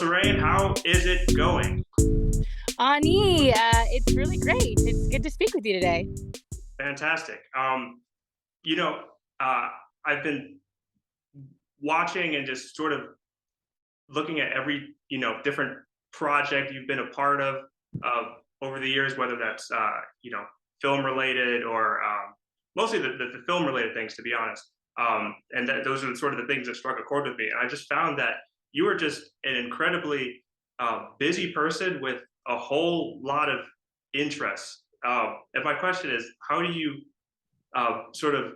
Sarain, how is it going? Ani, it's really great. It's good to speak with you today. Fantastic. You know, uh, I've been watching and just sort of looking at every, different project you've been a part of over the years, whether that's, film related or mostly the film related things, to be honest. And those are sort of the things that struck a chord with me. And I just found that you are just an incredibly busy person with a whole lot of interests. And my question is, how do you sort of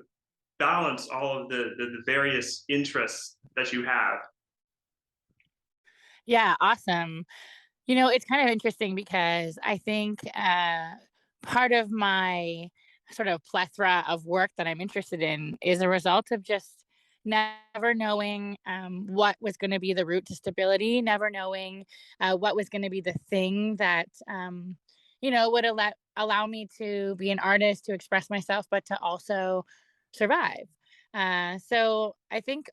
balance all of the various interests that you have? Yeah, awesome. It's kind of interesting because I think part of my sort of plethora of work that I'm interested in is a result of just never knowing what was going to be the route to stability, never knowing what was going to be the thing that, would allow me to be an artist, to express myself, but to also survive. So I think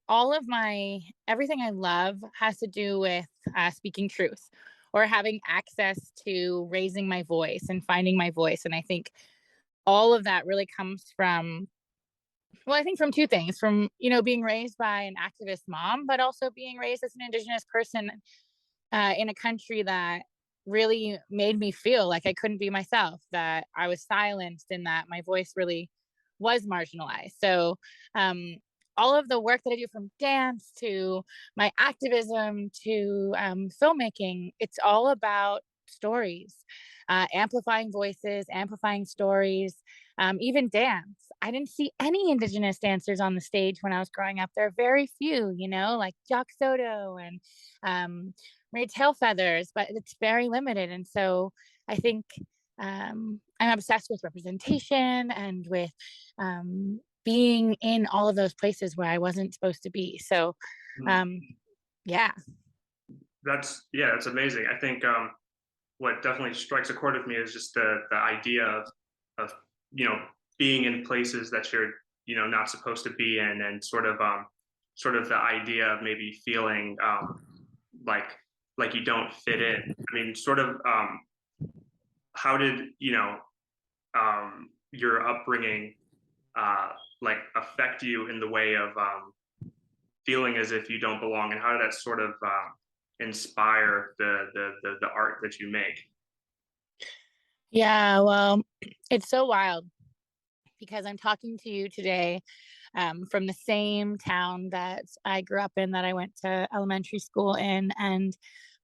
everything I love has to do with speaking truth or having access to raising my voice and finding my voice. And I think all of that really comes from, well, I think from two things, from, being raised by an activist mom, but also being raised as an Indigenous person in a country that really made me feel like I couldn't be myself, that I was silenced, and that my voice really was marginalized. So, all of the work that I do, from dance to my activism to filmmaking, it's all about stories, amplifying voices, amplifying stories, even dance. I didn't see any Indigenous dancers on the stage when I was growing up. There are very few, like Jock Soto and Marie Tail Feathers, but it's very limited. And so I think I'm obsessed with representation and with being in all of those places where I wasn't supposed to be. So, Hmm. um, yeah. That's amazing. I think what definitely strikes a chord with me is just the idea of you know being in places that you're not supposed to be in, and sort of the idea of maybe feeling like like you don't fit in. I mean, sort of how did your upbringing uh, like affect you in the way of feeling as if you don't belong, and how did that sort of inspire the art that you make? Yeah, well, it's so wild because I'm talking to you today from the same town that I grew up in, that I went to elementary school in. And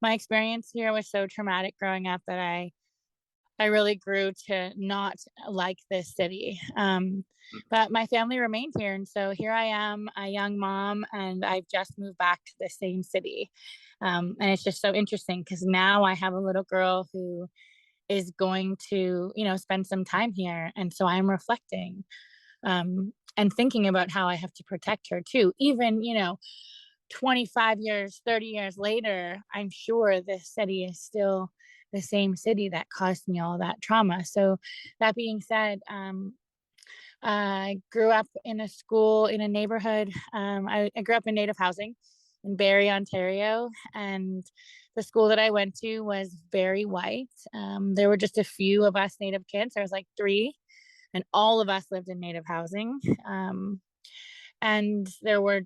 my experience here was so traumatic growing up that I really grew to not like this city. But my family remained here. And so here I am, a young mom, and I've just moved back to the same city. And it's just so interesting because now I have a little girl who is going to, spend some time here. And so I'm reflecting and thinking about how I have to protect her too. Even, 25 years, 30 years later, I'm sure this city is still the same city that caused me all that trauma. So, that being said, I grew up in a school in a neighborhood. I grew up in Native housing in Barrie, Ontario, and the school that I went to was very white. There were just a few of us Native kids. There was like three, and all of us lived in Native housing. And there were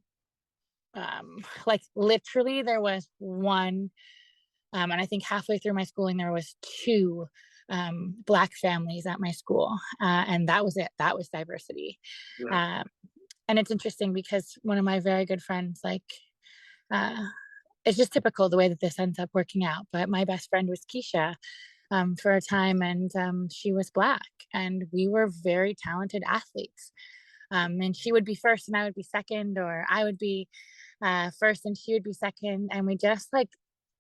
like literally there was one, and I think halfway through my schooling there was two black families at my school, and that was it. That was diversity. Yeah. um, and it's interesting because one of my very good friends, like, uh, it's just typical the way that this ends up working out, but my best friend was Keisha, for a time, and she was black, and we were very talented athletes. And she would be first and I would be second, or I would be first and she would be second. And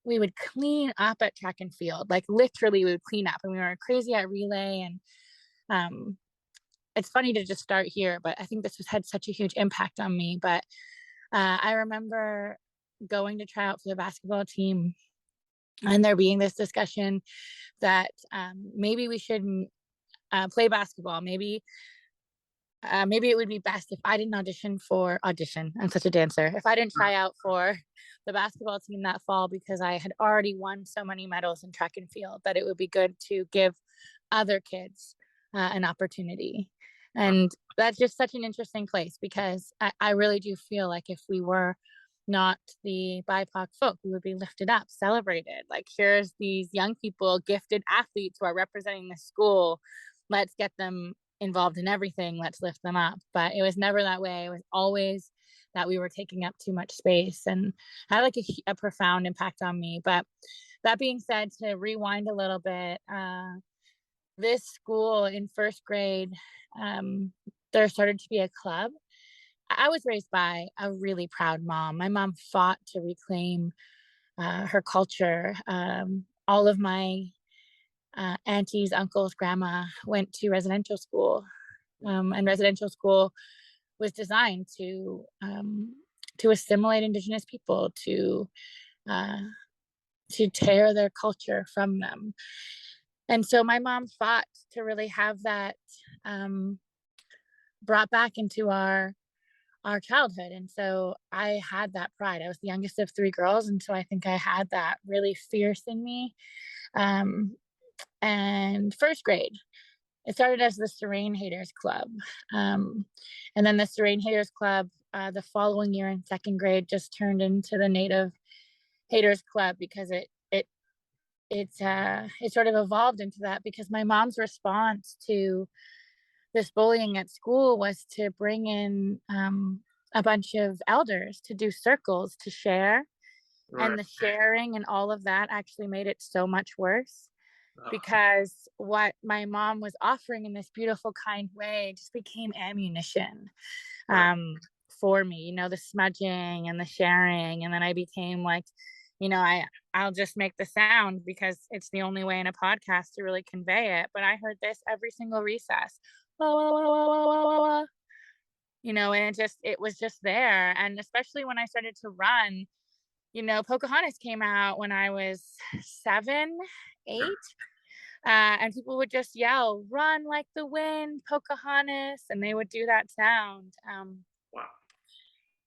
we would clean up at track and field. Like literally, we would clean up, and we were crazy at relay. And um, it's funny to just start here, but I think this has had such a huge impact on me. But I remember going to try out for the basketball team, and there being this discussion that maybe we shouldn't play basketball. Maybe maybe it would be best if I didn't audition. I'm such a dancer. If I didn't try out for the basketball team that fall because I had already won so many medals in track and field, that it would be good to give other kids an opportunity. And that's just such an interesting place because I really do feel like if we were not the BIPOC folk, we would be lifted up, celebrated. Like, here's these young people, gifted athletes who are representing the school. Let's get them involved in everything. Let's lift them up. But it was never that way. It was always that we were taking up too much space, and had like a profound impact on me. But that being said, to rewind a little bit, this school in first grade, there started to be a club. I was raised by a really proud mom. My mom fought to reclaim her culture. All of my aunties, uncles, grandma went to residential school, and residential school was designed to assimilate Indigenous people, uh, to tear their culture from them. And so my mom fought to really have that brought back into our childhood. And so I had that pride. I was the youngest of three girls, and so I think I had that really fierce in me. Um, and first grade, it started as the Sarain Haters Club. And then the Sarain Haters Club, the following year in second grade, just turned into the Native Haters Club, because it sort of evolved into that, because my mom's response to this bullying at school was to bring in a bunch of elders to do circles to share. Right. And the sharing and all of that actually made it so much worse, Oh, because what my mom was offering in this beautiful, kind way just became ammunition right. for me, the smudging and the sharing. And then I became like, I'll just make the sound because it's the only way in a podcast to really convey it. But I heard this every single recess. Wah, wah, wah, wah, wah, wah, wah, wah. And it was just there. And especially when I started to run, Pocahontas came out when I was 7, 8. And people would just yell, "Run like the wind, Pocahontas," and they would do that sound. Wow.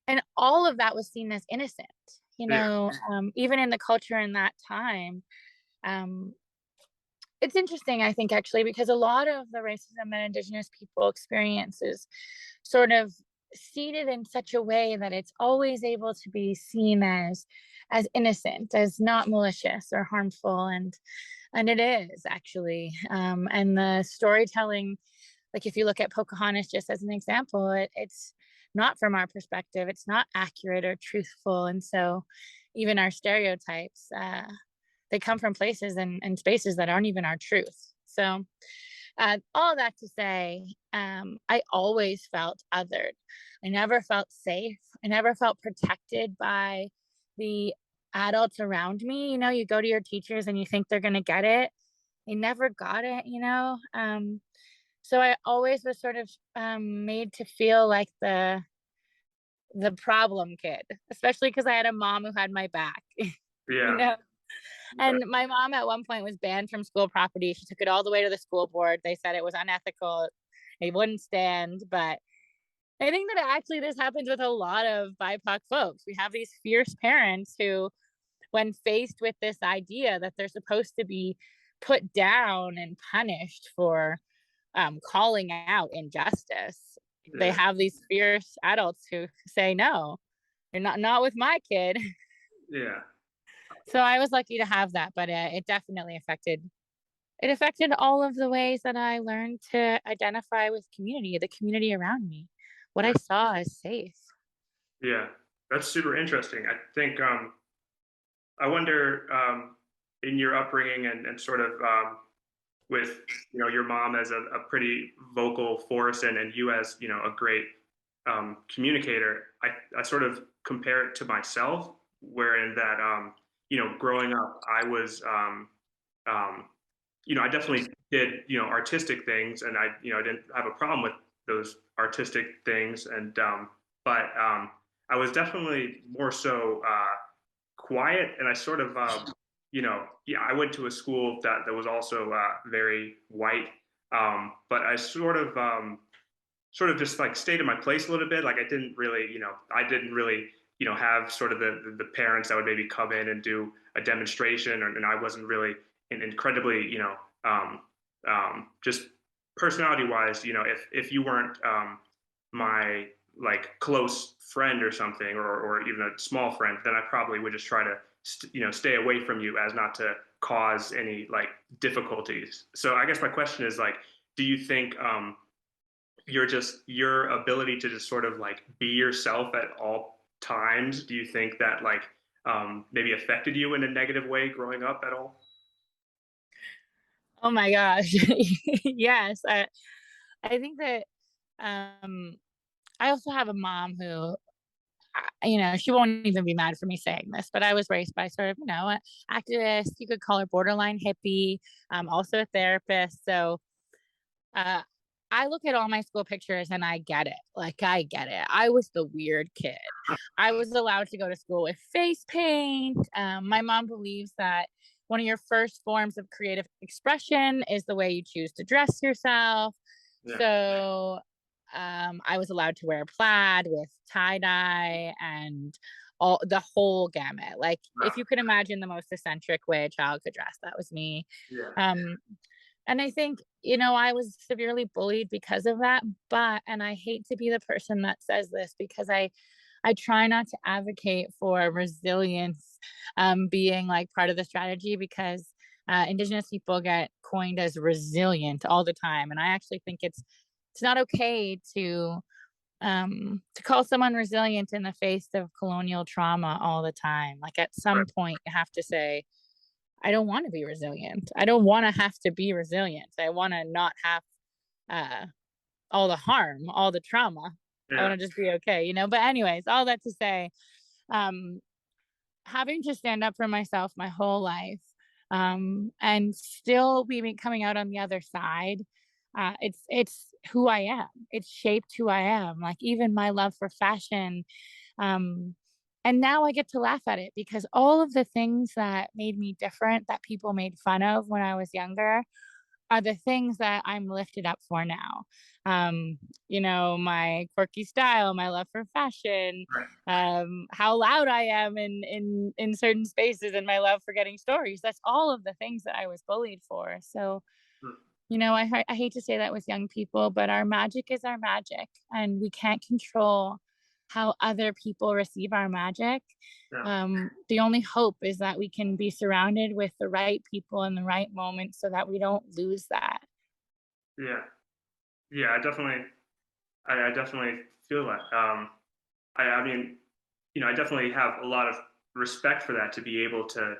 And all of that was seen as innocent, Yeah. even in the culture in that time. Um, it's interesting, I think, actually, because a lot of the racism that Indigenous people experience is sort of seated in such a way that it's always able to be seen as innocent, as not malicious or harmful, and it is actually. And the storytelling, like if you look at Pocahontas just as an example, it's not from our perspective. It's not accurate or truthful, and so even our stereotypes, they come from places and spaces that aren't even our truth. So all that to say, I always felt othered. I never felt safe. I never felt protected by the adults around me. You go to your teachers and you think they're going to get it. They never got it. So I always was sort of made to feel like the problem kid, especially because I had a mom who had my back. you Yeah. know and my mom at one point was banned from school property. She took it all the way to the school board. They said it was unethical. It wouldn't stand. But I think that actually this happens with a lot of BIPOC folks. We have these fierce parents who, when faced with this idea that they're supposed to be put down and punished for calling out injustice, they Yeah. have these fierce adults who say, "No, you're not with my kid." Yeah. So I was lucky to have that, but it definitely affected all of the ways that I learned to identify with community, the community around me, what I Yeah. saw as safe. Yeah. That's super interesting. I think I wonder, in your upbringing and sort of with your mom as a pretty vocal force, and you as a great communicator. I sort of compare it to myself, wherein that growing up I was um, I definitely did artistic things, and I didn't have a problem with those artistic things, and but I was definitely more so quiet, and I sort of yeah, I went to a school that was also very white, but I sort of sort of just like stayed in my place a little bit. Like I didn't really, have sort of the parents that would maybe come in and do a demonstration, and I wasn't really incredibly, just personality wise, if you weren't my like close friend or something, or even a small friend, then I probably would just try to stay away from you as not to cause any like difficulties. So I guess my question is like, do you think your ability to just sort of like be yourself at all times, do you think that like maybe affected you in a negative way growing up at all? Oh my gosh. Yes. I think that um I also have a mom who, she won't even be mad for me saying this, but I was raised by sort of, an activist. You could call her borderline hippie. Also a therapist. So uh, I look at all my school pictures and I get it. Like, I get it. I was the weird kid. I was allowed to go to school with face paint. My mom believes that one of your first forms of creative expression is the way you choose to dress yourself. Yeah. So I was allowed to wear plaid with tie dye and all the whole gamut. Like, if Wow. you could imagine the most eccentric way a child could dress, that was me. Yeah. Um, and I think, I was severely bullied because of that. And I hate to be the person that says this because I try not to advocate for resilience being like part of the strategy because Indigenous people get coined as resilient all the time, and I actually think it's not okay to call someone resilient in the face of colonial trauma all the time. Like, at some Right. point, you have to say, I don't want to be resilient. I don't want to have to be resilient. I want to not have uh, all the harm, all the trauma. I Yeah. want to just be okay. But anyways, all that to say, um, having to stand up for myself my whole life, and still be coming out on the other side, it's who I am. It's shaped who I am. Like, even my love for fashion, um, and now I get to laugh at it because all of the things that made me different, that people made fun of when I was younger, are the things that I'm lifted up for now. Um, my quirky style, my love for fashion, Right. how loud I am in certain spaces, and my love for getting stories. That's all of the things that I was bullied for. So, Mm. I hate to say that with young people, but our magic is our magic, and we can't control how other people receive our magic. Yeah. The only hope is that we can be surrounded with the right people in the right moment so that we don't lose that. Yeah. Yeah. I definitely feel that. I mean, I definitely have a lot of respect for that to be able to,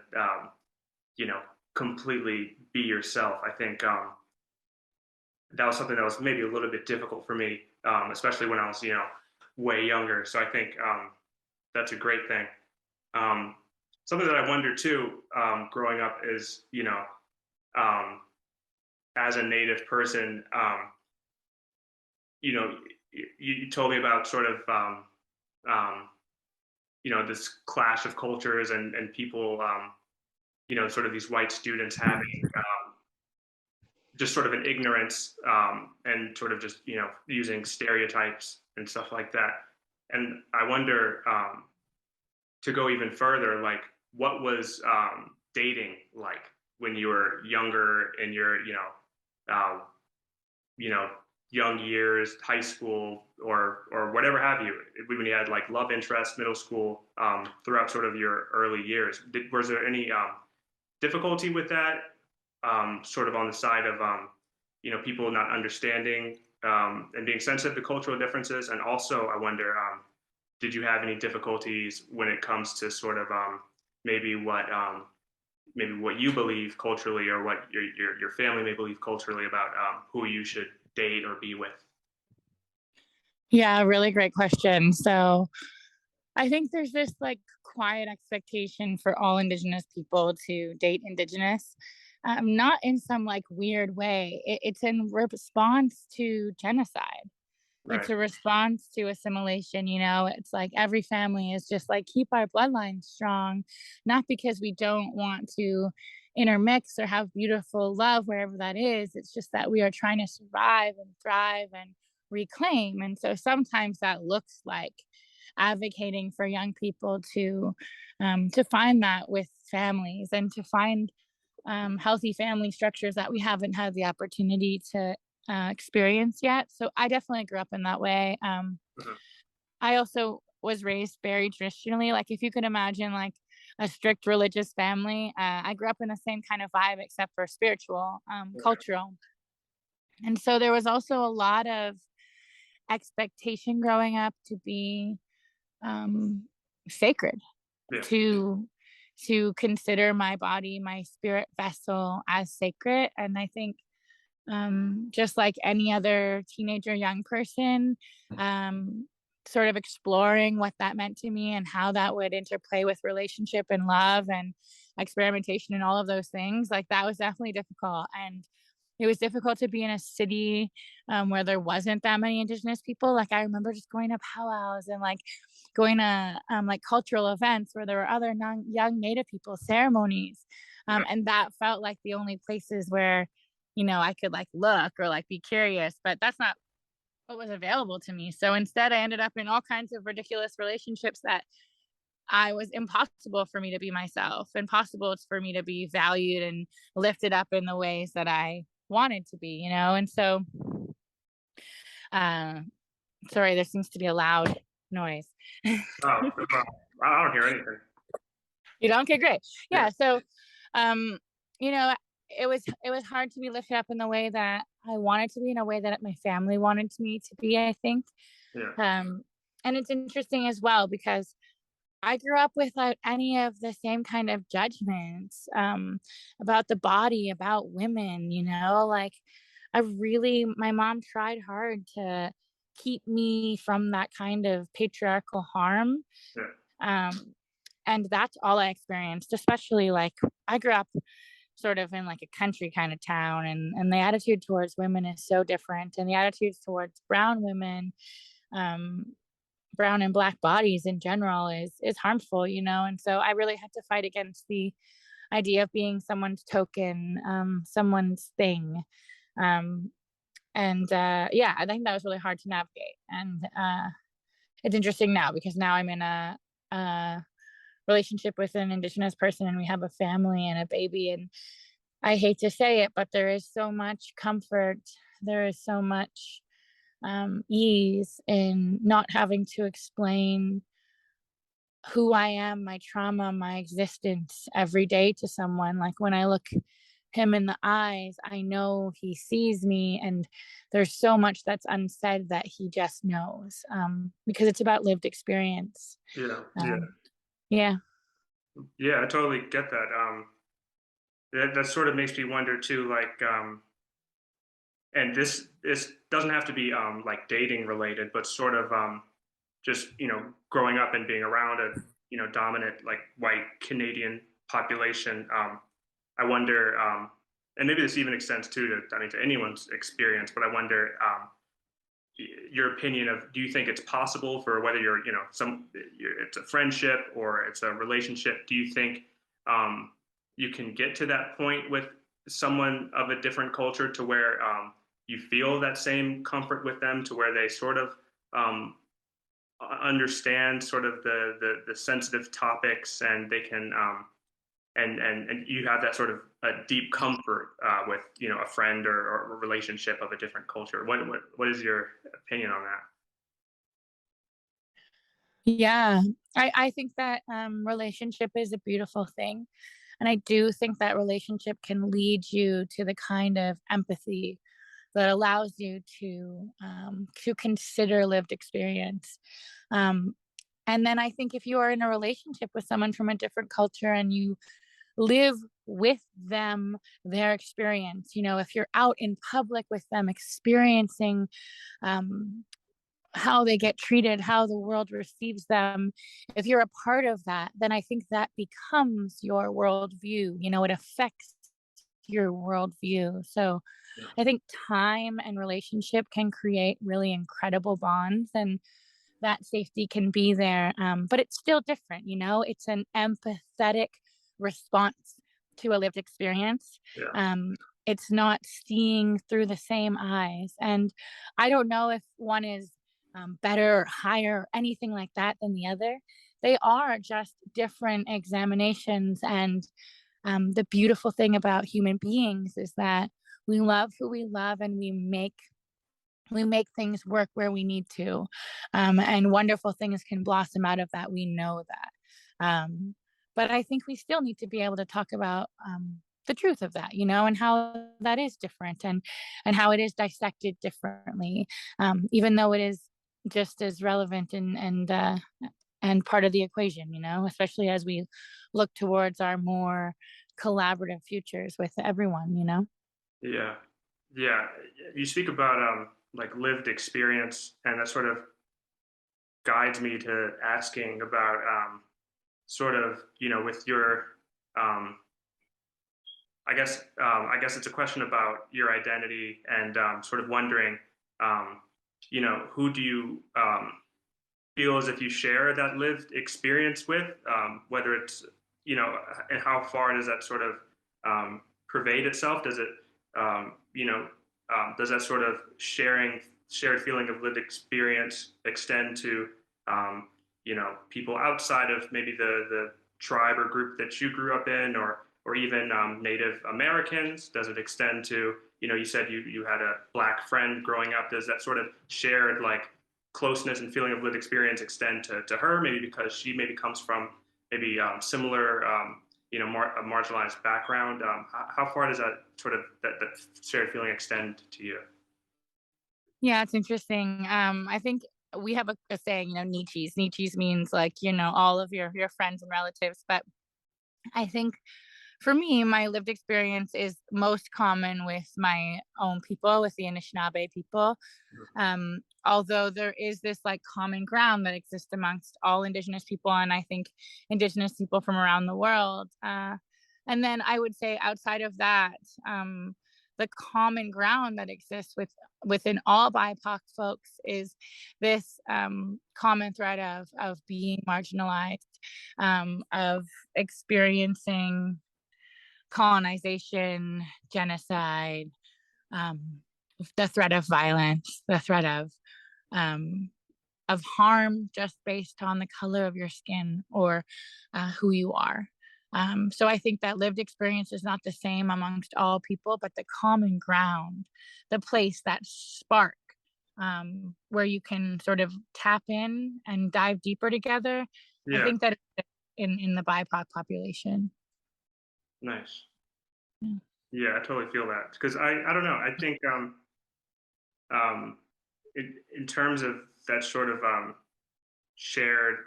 you know, completely be yourself. I think that was something that was maybe a little bit difficult for me, especially when I was, way younger. So I think that's a great thing. Um, Something that I wonder too, growing up is, um, as a Native person, you know, you told me about sort of, um, this clash of cultures and people, sort of these white students having just sort of an ignorance and sort of just using stereotypes and stuff like that. And I wonder, to go even further, like what was dating like when you were younger in your uh, you know young years, high school or whatever have you, when you had like love interest, middle school, throughout sort of your early years. Was there any difficulty with that, sort of on the side of people not understanding and being sensitive to cultural differences? And also, I wonder, did you have any difficulties when it comes to sort of maybe what maybe what you believe culturally, or what your family may believe culturally about who you should date or be with? Yeah, really great question. So I think there's this like quiet expectation for all Indigenous people to date Indigenous, not in some like weird way. It's in response to genocide. It's Right. a response to assimilation. It's like every family is just like, keep our bloodline strong, not because we don't want to intermix or have beautiful love wherever that is. It's just that we are trying to survive and thrive and reclaim. And so sometimes that looks like advocating for young people to find that with families and to find healthy family structures that we haven't had the opportunity to experience yet. So I definitely grew up in that way. Mhm. I also was raised very traditionally. Like if you could imagine like a strict religious family, I grew up in the same kind of vibe except for spiritual, Okay. cultural. And so there was also a lot of expectation growing up to be um, sacred, Yeah. to consider my body, my spirit vessel as sacred. And I think just like any other teenager, young person, um, sort of exploring what that meant to me and how that would interplay with relationship and love and experimentation and all of those things. Like that was definitely difficult. And it was difficult to be in a city where there wasn't that many Indigenous people. Like I remember just going to powwows and like going to like cultural events where there were other young Native people ceremonies, Yeah. and that felt like the only places where I could like look or like be curious, but that's not what was available to me. So instead, I ended up in all kinds of ridiculous relationships that I was impossible for me to be myself, impossible for me to be valued and lifted up in the ways that I wanted to be, And so, uh, sorry, there seems to be a loud noise. Oh, no problem. I don't hear anything. You don't? Okay, great. Yeah. Yeah. So, um, you know, it was hard to be lifted up in the way that I wanted to be, in a way that my family wanted me to be, I think. Yeah. Um, and it's interesting as well because I grew up without any of the same kind of judgments about the body, about women, like my mom tried hard to keep me from that kind of patriarchal harm. Yeah. Um, and that's all I experienced, especially like I grew up sort of in like a country kind of town, and the attitude towards women is so different, and the attitudes towards brown women, um, brown and black bodies in general is harmful, and so I really had to fight against the idea of being someone's token, someone's thing. um, and yeah, I think that was really hard to navigate. And it's interesting now because now I'm in a relationship with an Indigenous person, and we have a family and a baby. And I hate to say it, but there is so much comfort, there is so much ease in not having to explain who I am, my trauma, my existence every day to someone. Like when I look him in the eyes, I know he sees me, and there's so much that's unsaid that he just knows, because it's about lived experience. Yeah. Yeah. um, yeah. Yeah. I totally get that. That sort of makes me wonder too, like, and this doesn't have to be like dating related, but sort of just growing up and being around a dominant like white Canadian population. I wonder, and maybe this even extends too to to anyone's experience, but I wonder your opinion of, do you think it's possible, for whether you're it's a friendship or it's a relationship, do you think um, you can get to that point with someone of a different culture to where you feel that same comfort with them, to where they sort of um, understand sort of the sensitive topics, and they can and you have that sort of a deep comfort with a friend or a relationship of a different culture? What is your opinion on that? Yeah, I think that relationship is a beautiful thing. And I do think that relationship can lead you to the kind of empathy that allows you to consider lived experience. Um, and then I think if you are in a relationship with someone from a different culture and you live with them, their experience, if you're out in public with them, experiencing um, how they get treated, how the world receives them, if you're a part of that, then I think that becomes your worldview. It affects your worldview. So Yeah. I think time and relationship can create really incredible bonds, and that safety can be there. But it's still different, it's an empathetic response to a lived experience. Yeah. Um, it's not seeing through the same eyes. And I don't know if one is better or higher or anything like that than the other. They are just different examinations. And the beautiful thing about human beings is that we love who we love, and we make things work where we need to, and wonderful things can blossom out of that. We know that, but I think we still need to be able to talk about the truth of that, and how that is different, and how it is dissected differently, even though it is just as relevant and part of the equation, especially as we look towards our more collaborative futures with everyone. Yeah, yeah. You speak about like lived experience, and that sort of guides me to asking about sort of with your um, I guess it's a question about your identity, and sort of wondering um, who do you feel as if you share that lived experience with, whether it's and how far does that sort of pervade itself? Does it does that sort of shared feeling of lived experience extend to people outside of maybe the tribe or group that you grew up in, or even Native Americans? Does it extend to, you said you had a Black friend growing up? Does that sort of shared like closeness and feeling of lived experience extend to her, maybe because she maybe comes from maybe similar a marginalized background? How far does that sort of that shared feeling extend to you? Yeah, it's interesting. I think we have a saying, Nietzsche's. Nietzsche's means like, all of your friends and relatives. But I think for me, my lived experience is most common with my own people, with the Anishinaabe people. Although there is this like common ground that exists amongst all Indigenous people, and I think Indigenous people from around the world. And then I would say outside of that, the common ground that exists within all BIPOC folks is this common thread of being marginalized, of experiencing colonization, genocide, um, the threat of violence, the threat um, of harm just based on the color of your skin or who you are. So I think that lived experience is not the same amongst all people, but the common ground, the place, that spark, where you can sort of tap in and dive deeper together. I Yeah, think that in the BIPOC population. nice. Yeah. Yeah, I totally feel that, because I don't know. I think um, in terms of that sort of shared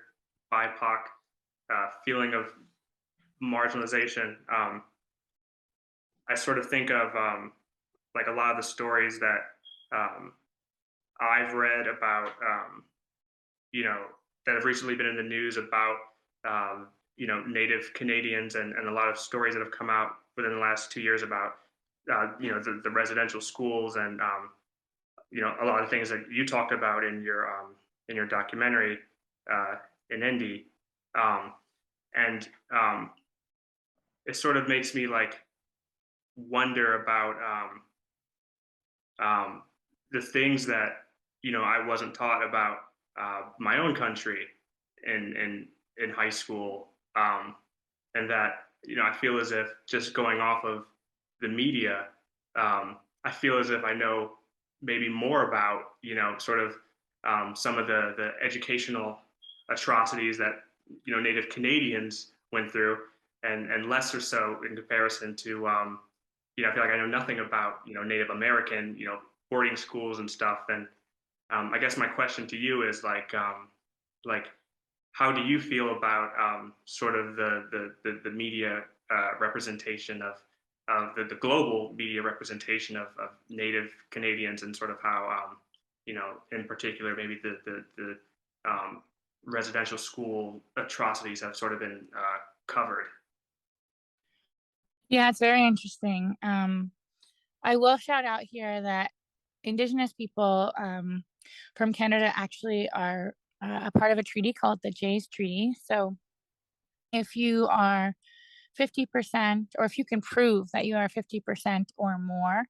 BIPOC feeling of marginalization, I sort of think of like a lot of the stories that um, I've read about, that have recently been in the news about, Native Canadians, and a lot of stories that have come out within the last 2 years about, the residential schools, and, a lot of things that you talked about in your documentary uh, in Indy. Um, and it sort of makes me like wonder about the things that I wasn't taught about my own country in high school, and that I feel as if, just going off of the media, I feel as if I know maybe more about sort of some of the educational atrocities that Native Canadians went through, and less or so in comparison to I feel like I know nothing about Native American boarding schools and stuff. And I guess my question to you is like how do you feel about sort of the media representation of the global media representation of Native Canadians, and sort of how in particular maybe the residential school atrocities have sort of been covered? Yeah, it's very interesting. I will shout out here that Indigenous people from Canada actually are a part of a treaty called the Jays Treaty. So if you are 50%, or if you can prove that you are 50% or more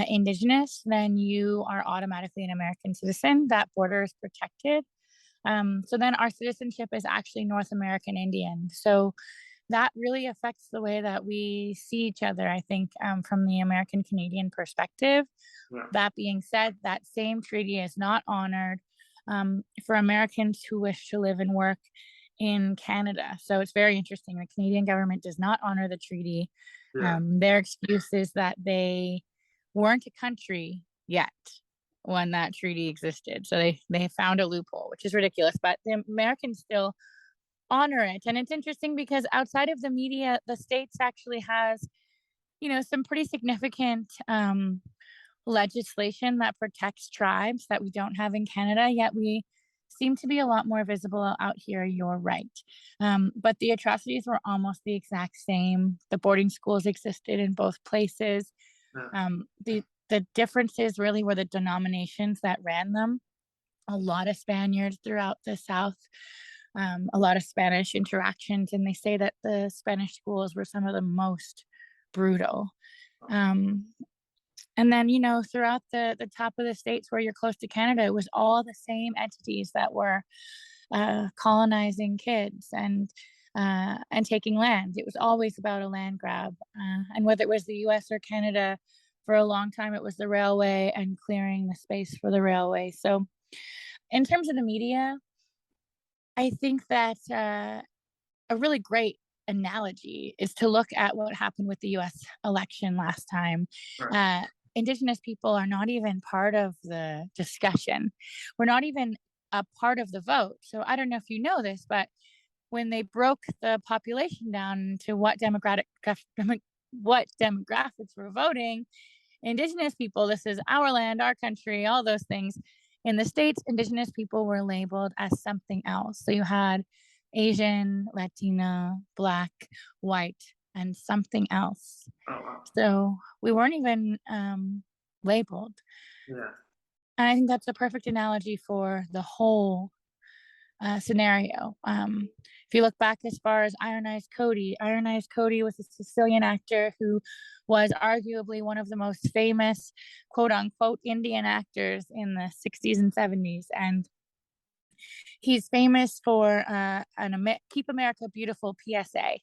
Indigenous, then you are automatically an American citizen. That border is protected. So then our citizenship is actually North American Indian. So that really affects the way that we see each other, I think, from the American Canadian perspective. Yeah. That being said, that same treaty is not honored for Americans who wish to live and work in Canada. So it's very interesting. The Canadian government does not honor the treaty. Yeah. Their excuse is that they weren't a country yet when that treaty existed. So they found a loophole, which is ridiculous. But the Americans still honor it. And it's interesting because outside of the media, the States actually has, some pretty significant legislation that protects tribes that we don't have in Canada, yet we seem to be a lot more visible out here. You're right. But the atrocities were almost the exact same. The boarding schools existed in both places. Yeah. The differences really were the denominations that ran them. A lot of Spaniards throughout the South, a lot of Spanish interactions, and they say that the Spanish schools were some of the most brutal. And then, throughout the top of the states where you're close to Canada, it was all the same entities that were colonizing kids and taking land. It was always about a land grab. And whether it was the US or Canada, for a long time, it was the railway and clearing the space for the railway. So in terms of the media, I think that a really great analogy is to look at what happened with the US election last time. Right. Indigenous people are not even part of the discussion. We're not even a part of the vote. So I don't know if you know this, but when they broke the population down to what demographics were voting, Indigenous people, this is our land, our country, all those things. In the States, Indigenous people were labeled as something else. So you had Asian, Latina, Black, white, and something else. Oh, wow. So we weren't even labeled. Yeah. And I think that's a perfect analogy for the whole scenario. If you look back as far as Iron Eyes Cody was a Sicilian actor who was arguably one of the most famous quote unquote Indian actors in the 60s and 70s. And he's famous for Keep America Beautiful PSA.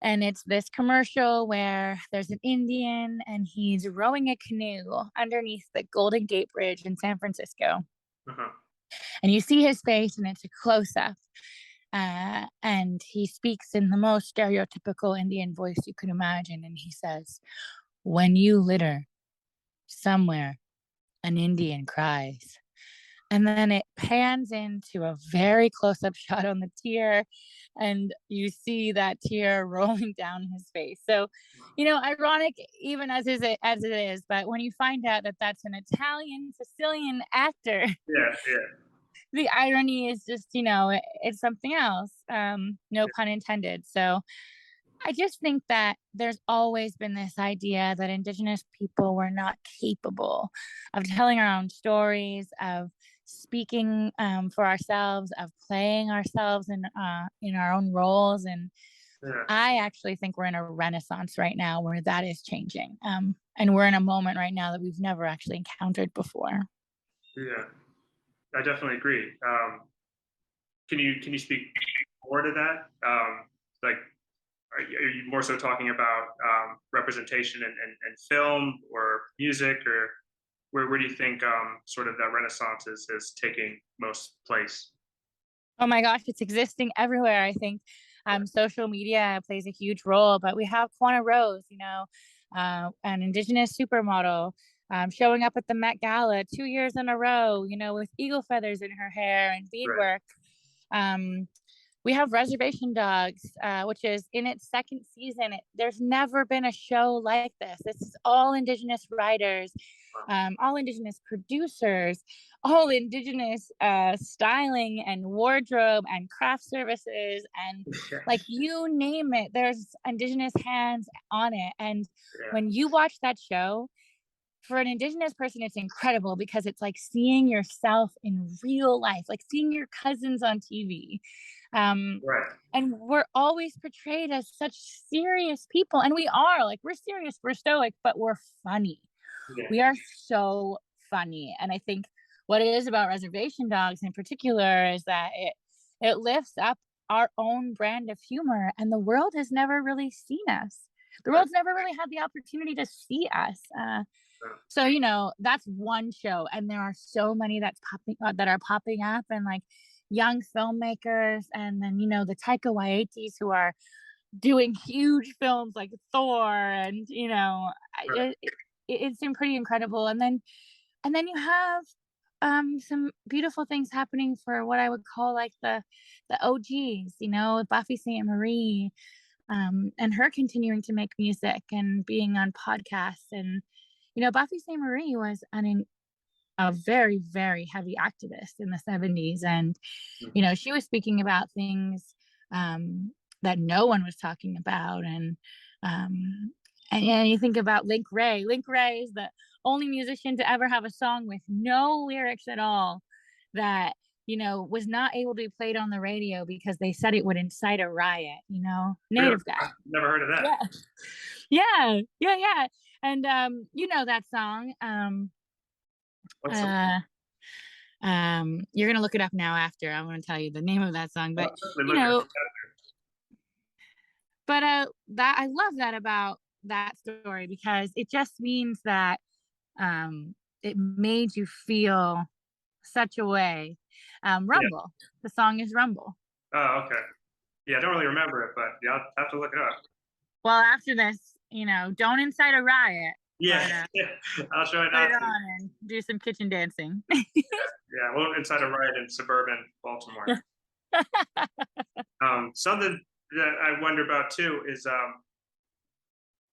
And it's this commercial where there's an Indian and he's rowing a canoe underneath the Golden Gate Bridge in San Francisco. Uh-huh. And you see his face and it's a close up. And he speaks in the most stereotypical Indian voice you could imagine. And he says, "When you litter, somewhere an Indian cries." And then it pans into a very close-up shot on the tear, and you see that tear rolling down his face. So, ironic even as it is, but when you find out that that's an Italian Sicilian actor, Yeah. Yeah. the irony is just, it's something else. No pun intended. So I just think that there's always been this idea that Indigenous people were not capable of telling our own stories, of speaking for ourselves, of playing ourselves in our own roles. And Yeah. I actually think we're in a renaissance right now where that is changing. And we're in a moment right now that we've never actually encountered before. Yeah. I definitely agree. Can you speak more to that? Like, are you more so talking about representation in film or music, or where do you think sort of that renaissance is taking most place? Oh my gosh, it's existing everywhere. I think social media plays a huge role, but we have Quanah Rose, an Indigenous supermodel showing up at the Met Gala 2 years in a row, with eagle feathers in her hair and beadwork. We have Reservation Dogs, which is in its second season. There's never been a show like this. This is all Indigenous writers, all Indigenous producers, all Indigenous styling and wardrobe and craft services. And Yeah. like you name it, there's Indigenous hands on it. And Yeah. when you watch that show, for an Indigenous person, it's incredible because it's like seeing yourself in real life, like seeing your cousins on TV. Um, Right. and we're always portrayed as such serious people. And we are like, we're serious, we're stoic, but we're funny. Yeah. We are so funny. And I think what it is about reservation dogs in particular is that it lifts up our own brand of humor, and the world has never really seen us. The Right. world's never really had the opportunity to see us. Right. So that's one show, and there are so many that are popping up, and like young filmmakers, and then the Taika Waititi's who are doing huge films like Thor, and it's been pretty incredible. And then you have some beautiful things happening for what I would call like the OGs, Buffy Sainte Marie, and her continuing to make music and being on podcasts. And Buffy Sainte Marie was a very, very heavy activist in the 70s. And she was speaking about things that no one was talking about. And you think about Link Ray. Link Ray is the only musician to ever have a song with no lyrics at all that was not able to be played on the radio because they said it would incite a riot. Really? Native guy. I've never heard of that. Yeah. Yeah. And that song. What's the, You're gonna look it up now after I'm gonna tell you the name of that song. But I'll certainly you look at know, it. that I love that about that story because it just means that it made you feel such a way. Yeah. Rumble. The song is Rumble. Oh, okay. Yeah, I don't really remember it, but yeah, I'll have to look it up. Well, after this, don't incite a riot, Yeah, but I'll try put not it to. on and do some kitchen dancing. Yeah, well, inside a riot in suburban Baltimore. Something that I wonder about too is,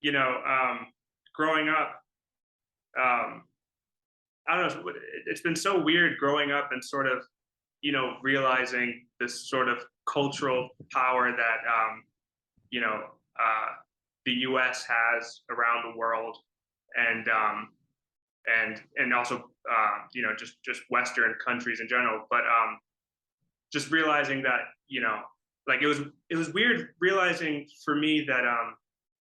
you know, growing up. Um, I don't know. It's been so weird growing up and sort of, realizing this sort of cultural power that, you know, uh, the U.S. has around the world, and and also, just Western countries in general. But just realizing that, like it was weird realizing for me that,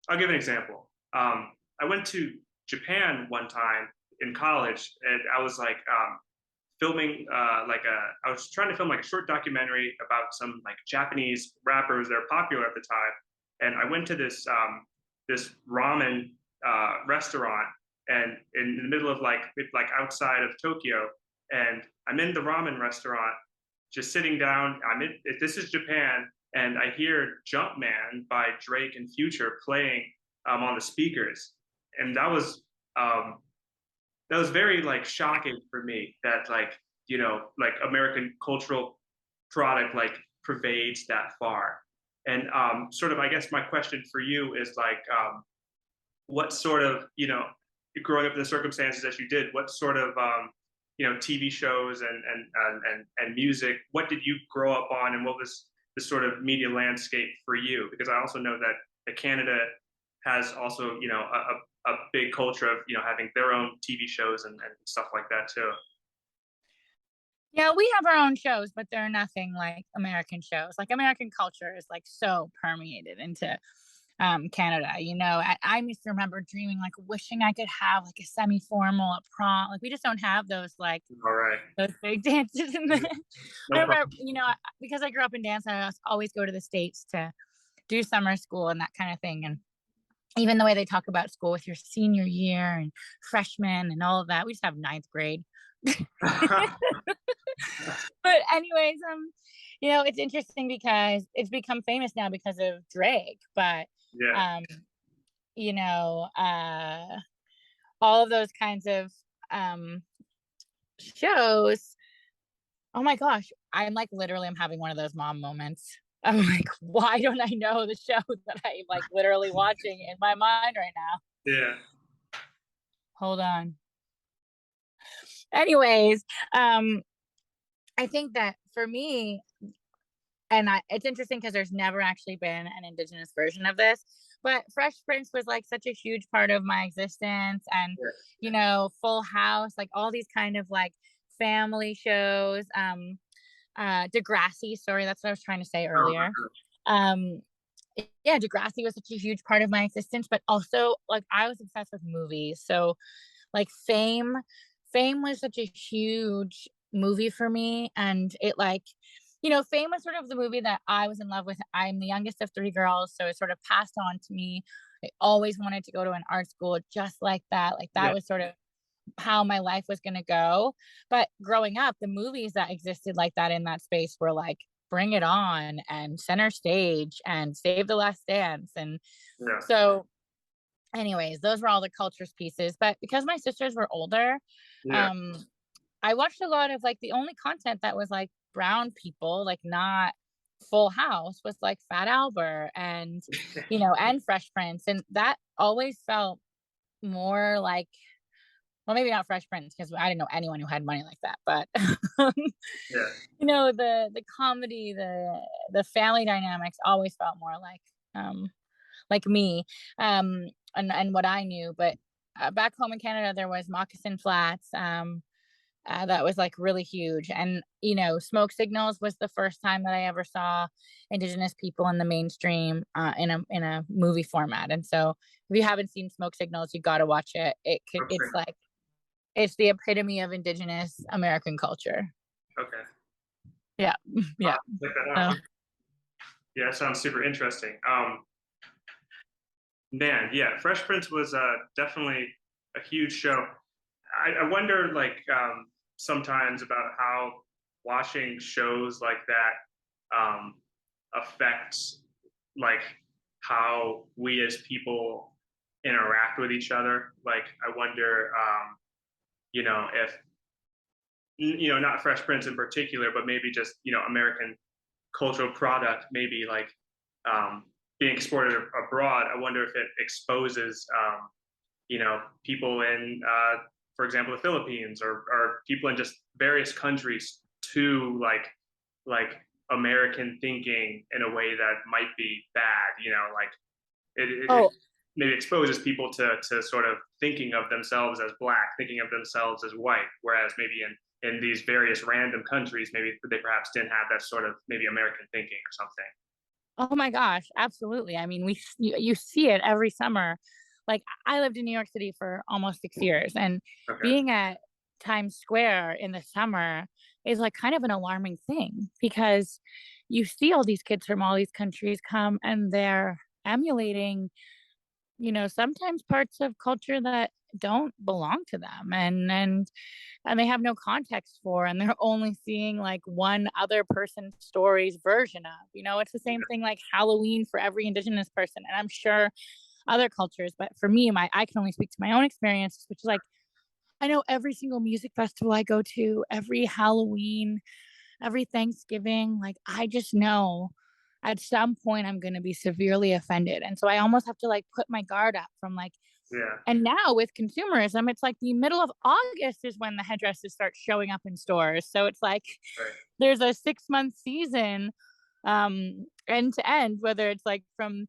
I'll give an example. I went to Japan one time in college, and I was like, filming, I was trying to film like a short documentary about some like Japanese rappers that are popular at the time, and I went to this ramen restaurant, and in the middle of like outside of Tokyo, and I'm in the ramen restaurant, just sitting down. This is Japan, and I hear Jumpman by Drake and Future playing on the speakers, and that was very like shocking for me that like American cultural product like pervades that far. And sort of I guess my question for you is like, what sort of, growing up in the circumstances that you did, what sort of TV shows and music, what did you grow up on, and what was the sort of media landscape for you? Because I also know that Canada has also a big culture of having their own TV shows and stuff like that too. Yeah, we have our own shows, but they're nothing like American shows. Like American culture is like so permeated into Canada. I used to remember dreaming, like wishing I could have like a semi-formal at prom. Like we just don't have those All right. those big dances in Mhm. the. I No problem. remember, because I grew up in dance, I always go to the States to do summer school and that kind of thing. And even the way they talk about school with your senior year and freshman and all of that, we just have ninth grade. But anyways, it's interesting because it's become famous now because of Drake. But Yeah. um, you know, uh, all of those kinds of shows. Oh my gosh, I'm having one of those mom moments. I'm like, why don't I know the show that I'm like literally watching in my mind right now? Yeah. Hold on. Anyways, I think that for me, it's interesting because there's never actually been an Indigenous version of this, But Fresh Prince was like such a huge part of my existence, and Yeah. Full House, like all these kind of like family shows. Degrassi, sorry, that's what I was trying to say earlier. Oh, Um, yeah, Degrassi was such a huge part of my existence, but also like I was obsessed with movies. So like Fame was such a huge movie for me, and it like Fame was sort of the movie that I was in love with. I'm the youngest of three girls, so it sort of passed on to me. I always wanted to go to an art school just like that. Like yeah. that was sort of how my life was going to go. But growing up, the movies that existed like that in that space were like Bring It On and Center Stage and Save the Last Dance. And Yeah. so, anyways, those were all the cultures pieces. But because my sisters were older, Yeah. um, I watched a lot of like the only content that was like brown people, like not Full House, was like Fat Albert and, and Fresh Prince. And that always felt more like, well, maybe not Fresh Prince because I didn't know anyone who had money like that, but Yeah. the comedy, the family dynamics always felt more like me, and what I knew. But back home in Canada, there was Moccasin Flats, that was like really huge, and Smoke Signals was the first time that I ever saw Indigenous people in the mainstream in a movie format. And so, if you haven't seen Smoke Signals, you got to watch it. It's Okay. like it's the epitome of Indigenous American culture. Okay. Yeah. Yeah. Check that So, out. Yeah, that sounds super interesting. Man, yeah, Fresh Prince was definitely a huge show. I wonder, like, sometimes about how watching shows like that affects, like, how we as people interact with each other. Like, I wonder, if not Fresh Prince in particular, but maybe just American cultural product, maybe like um, being exported abroad. I wonder if it exposes people in, for example, the Philippines, or people in just various countries to like American thinking in a way that might be bad. Like it oh, maybe exposes people to sort of thinking of themselves as black, thinking of themselves as white, whereas maybe in these various random countries, maybe they perhaps didn't have that sort of maybe American thinking or something. oh my gosh, absolutely. I mean, you see it every summer. Like I lived in New York City for almost 6 years, and Okay. being at Times Square in the summer is like kind of an alarming thing because you see all these kids from all these countries come and they're emulating, sometimes parts of culture that don't belong to them, and they have no context for, and they're only seeing like one other person's story's version of. It's the same thing like Halloween for every Indigenous person, and I'm sure other cultures, but for me, I can only speak to my own experiences, which is like I know every single music festival I go to, every Halloween, every Thanksgiving, like I just know at some point I'm going to be severely offended. And so I almost have to like put my guard up from like, Yeah. and now with consumerism, it's like the middle of August is when the headdresses start showing up in stores. So it's like Right. there's a 6 month season, end to end, whether it's like from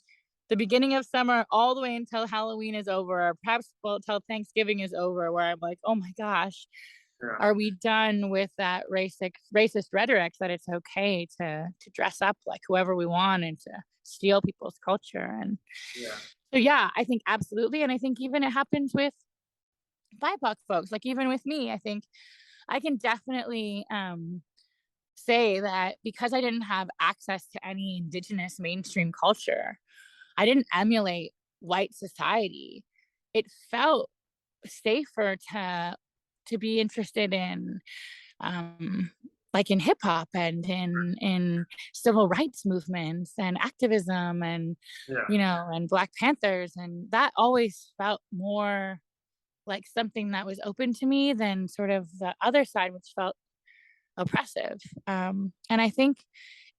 the beginning of summer all the way until Halloween is over, or perhaps well, until Thanksgiving is over, where I'm like, oh my gosh, Yeah. are we done with that racist rhetoric that it's okay to dress up like whoever we want and to steal people's culture? And Yeah. so yeah, I think absolutely. And I think even it happens with BIPOC folks, like even with me, I think I can definitely say that because I didn't have access to any Indigenous mainstream culture, I didn't emulate white society. It felt safer to be interested in like in hip hop and in civil rights movements and activism and Yeah. and Black Panthers, and that always felt more like something that was open to me than sort of the other side, which felt oppressive. And I think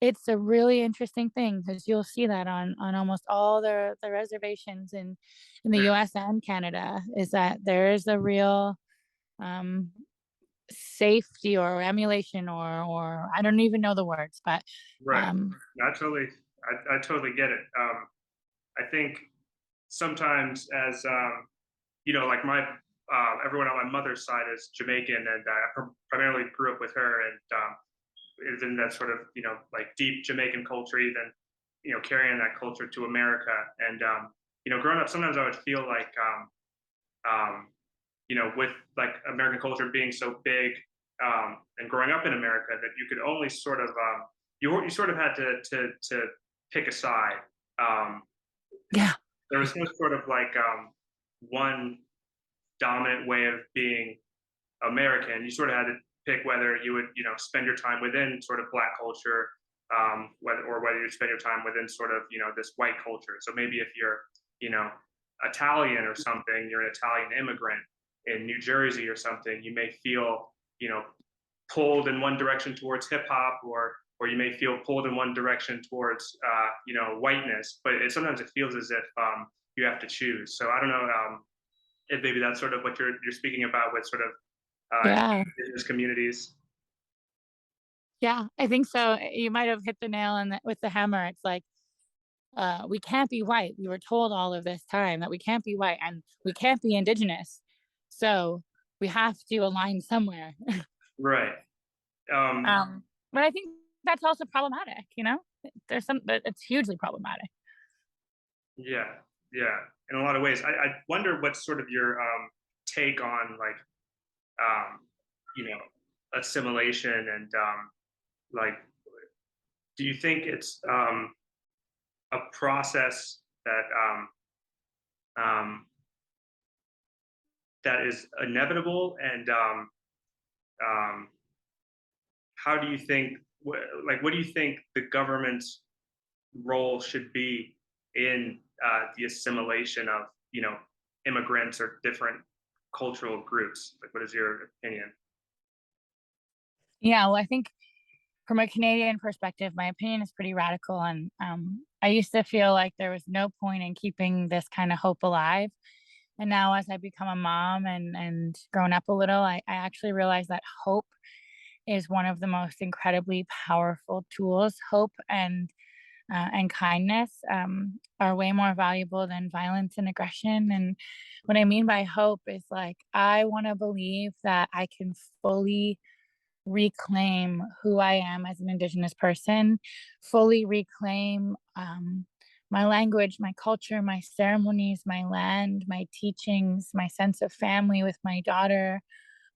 it's a really interesting thing because you'll see that on almost all the reservations in the U.S. and Canada, is that there is a real um, safety or emulation, or I don't even know the words, but Right. um, I totally get it. I think sometimes as like my everyone on my mother's side is Jamaican, and I primarily grew up with her, and is in that sort of like deep Jamaican culture, even carrying that culture to America. And growing up, sometimes I would feel like um, with like American culture being so big, and growing up in America, that you could only sort of you sort of had to pick a side. Um, Yeah. there was no sort of like one dominant way of being American. You sort of had to pick whether you would, spend your time within sort of Black culture, whether you spend your time within sort of, this white culture. So maybe if you're, you know, Italian or something, you're an Italian immigrant in New Jersey or something, you may feel, pulled in one direction towards hip hop, or you may feel pulled in one direction towards, whiteness. But sometimes it feels as if you have to choose. So I don't know if maybe that's sort of what you're speaking about with sort of Yeah. indigenous communities. Yeah, I think so. You might have hit the nail on the with the hammer. It's like, we can't be white. We were told all of this time that we can't be white and we can't be indigenous. So we have to align somewhere. Right. Um, But I think that's also problematic, you know? There's some that it's hugely problematic. yeah, yeah. In a lot of ways, I wonder what's sort of your take on like um, you know assimilation, and like, do you think it's a process um, that is inevitable, and um, how do you think what do you think the government's role should be in the assimilation of immigrants or different cultural groups? Like, what is your opinion? Yeah, well, I think from a Canadian perspective, my opinion is pretty radical, and I used to feel like there was no point in keeping this kind of hope alive. And now, as I become a mom and grown up a little, I actually realize that hope is one of the most incredibly powerful tools. Hope and kindness are way more valuable than violence and aggression. And what I mean by hope is like I want to believe that I can fully reclaim who I am as an Indigenous person, fully reclaim my language, my culture, my ceremonies, my land, my teachings, my sense of family with my daughter,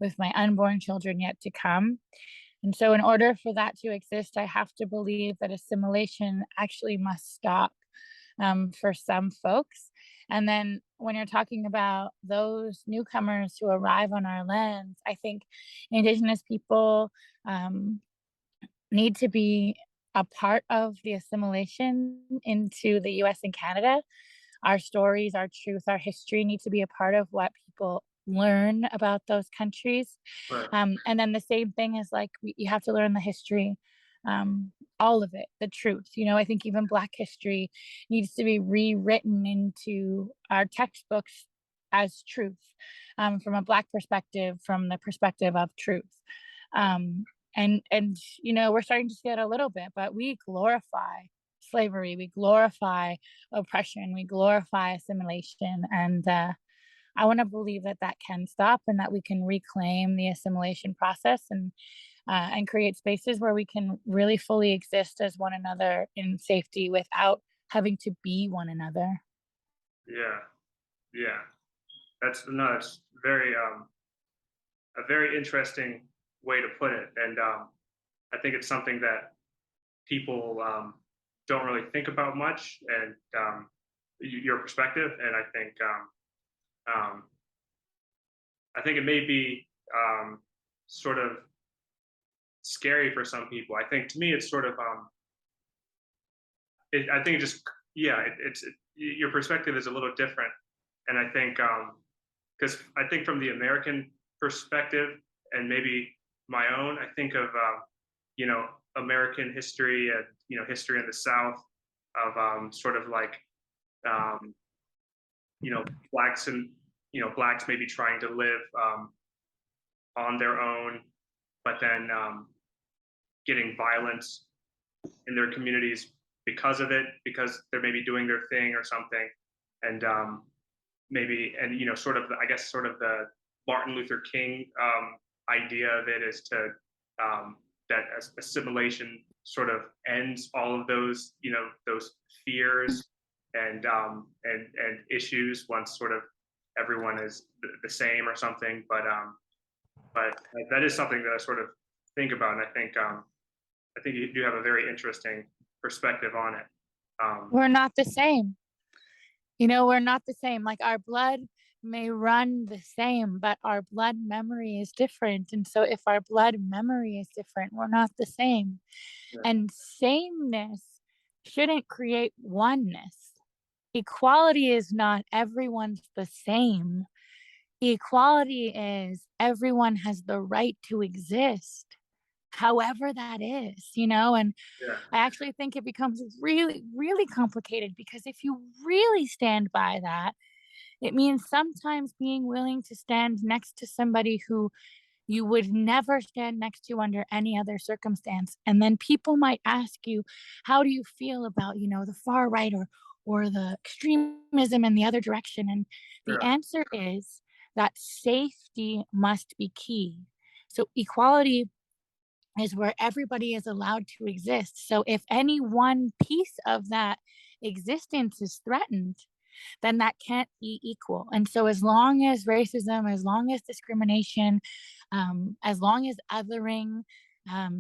with my unborn children yet to come. And so, in order for that to exist, I have to believe that assimilation actually must stop for some folks. And then, when you're talking about those newcomers who arrive on our lands, I think Indigenous people um, need to be a part of the assimilation into the US and Canada. Our stories, our truth, our history need to be a part of what people learn about those countries. Right. And then the same thing is like you have to learn the history, all of it, the truth. You know, I think even Black history needs to be rewritten into our textbooks as truth, from a Black perspective, from the perspective of truth. Um, and we're starting to see it a little bit, but we glorify slavery, we glorify oppression, we glorify assimilation, and I want to believe that that can stop and that we can reclaim the assimilation process and create spaces where we can really fully exist as one another in safety without having to be one another. Yeah, yeah. That's no, it's very a very interesting way to put it, and I think it's something that people don't really think about much, and your perspective, and um, I think it may be sort of scary for some people. I think to me, it's sort of I think it just yeah, your perspective is a little different, and I think because I think from the American perspective, and maybe my own, I think of you know American history, and history in the South, of sort of like um, blacks, and blacks maybe trying to live on their own, but then getting violence in their communities because of it, because they're maybe doing their thing or something. and maybe, and sort of I guess sort of the Martin Luther King idea of it is to that assimilation sort of ends all of those those fears and issues once sort of everyone is the same or something. But that is something that I sort of think about, and I think you do have a very interesting perspective on it. We're not the same. We're not the same. Like, our blood may run the same, but our blood memory is different. And so if our blood memory is different, we're not the same. Yeah, And sameness shouldn't create oneness. Equality is not everyone's the same. Equality is everyone has the right to exist, however that is, and yeah, I actually think it becomes really, really complicated, because if you really stand by that, it means sometimes being willing to stand next to somebody who you would never stand next to under any other circumstance. And then people might ask you, how do you feel about, the far right, or the extremism in the other direction? And the yeah, answer is that safety must be key. So equality is where everybody is allowed to exist. So if any one piece of that existence is threatened, then that can't be equal. And so, as long as racism, as long as discrimination, as long as othering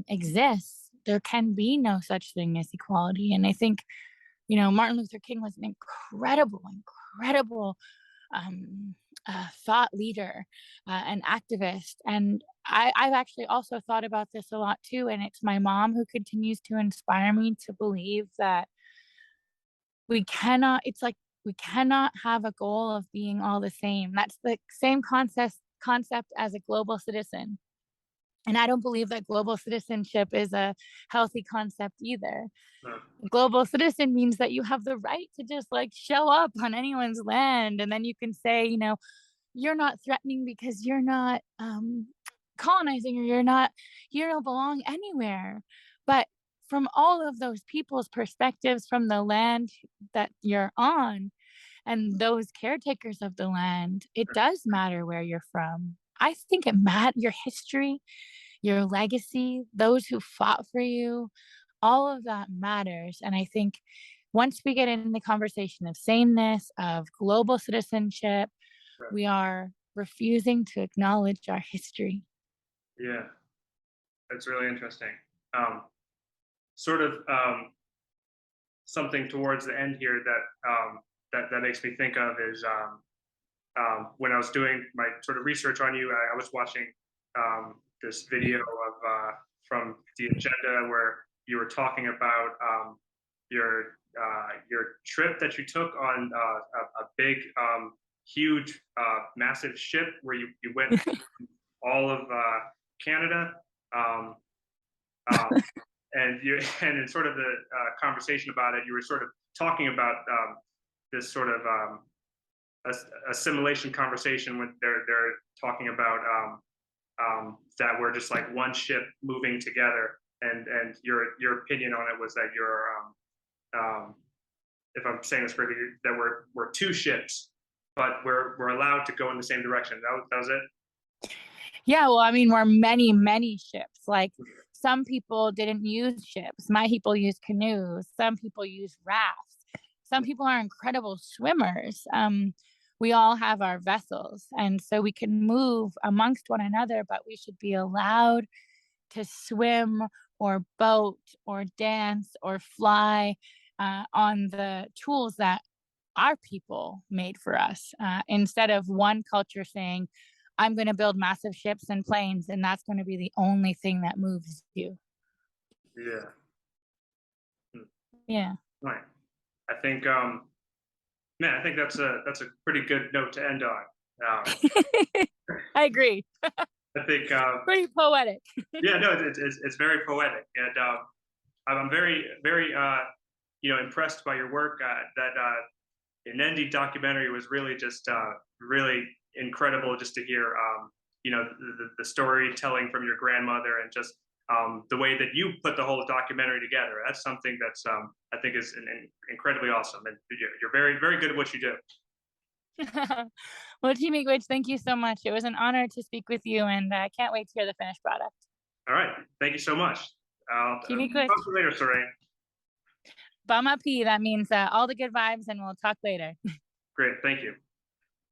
exists, there can be no such thing as equality. And I think, Martin Luther King was an incredible thought leader, an activist. And I've actually also thought about this a lot too. And it's my mom who continues to inspire me to believe that it's like we cannot have a goal of being all the same. That's the same concept as a global citizen. And I don't believe that global citizenship is a healthy concept either. yeah, Global citizen means that you have the right to just like show up on anyone's land, and then you can say, you're not threatening because you're not colonizing, or you don't belong anywhere. But from all of those people's perspectives, from the land that you're on and those caretakers of the land, it does matter where you're from. I think it matters, your history, your legacy, those who fought for you, all of that matters. And I think once we get in the conversation of sameness, of global citizenship, we are refusing to acknowledge our history. yeah. That's really interesting. Um, Sort of something towards the end here that makes me think of is when I was doing my sort of research on you, I was watching this video of from the agenda where you were talking about your trip that you took on a big, huge, massive ship where you went all of Canada. Um, um, and you and in sort of the conversation about it, you were sort of talking about this sort of assimilation conversation when they're talking about that we're just like one ship moving together, and your opinion on it was that you're if I'm saying this correctly, that we're two ships, but we're allowed to go in the same direction. That was it. Yeah, well, I mean, we're many, many ships. Like, some people didn't use ships. My people use canoes. Some people use rafts. Some people are incredible swimmers. We all have our vessels, and so we can move amongst one another, but we should be allowed to swim or boat or dance or fly on the tools that our people made for us, instead of one culture saying, I'm going to build massive ships and planes, and that's going to be the only thing that moves you. Yeah. Yeah. Right. I think man, I think that's a pretty good note to end on. I agree. I think Pretty poetic. yeah, no, it's very poetic, and I'm very impressed by your work. That Inendi documentary was really just really incredible, just to hear the storytelling from your grandmother, and just the way that you put the whole documentary together. That's something that's I think is incredibly awesome, and you're very very good at what you do. Well, Team Witch, thank you so much. It was an honor to speak with you, and I can't wait to hear the finished product. All right, thank you so much. I'll Team talk Witch, to you later, Sarain. Bama P, that means all the good vibes, and we'll talk later. Great, thank you.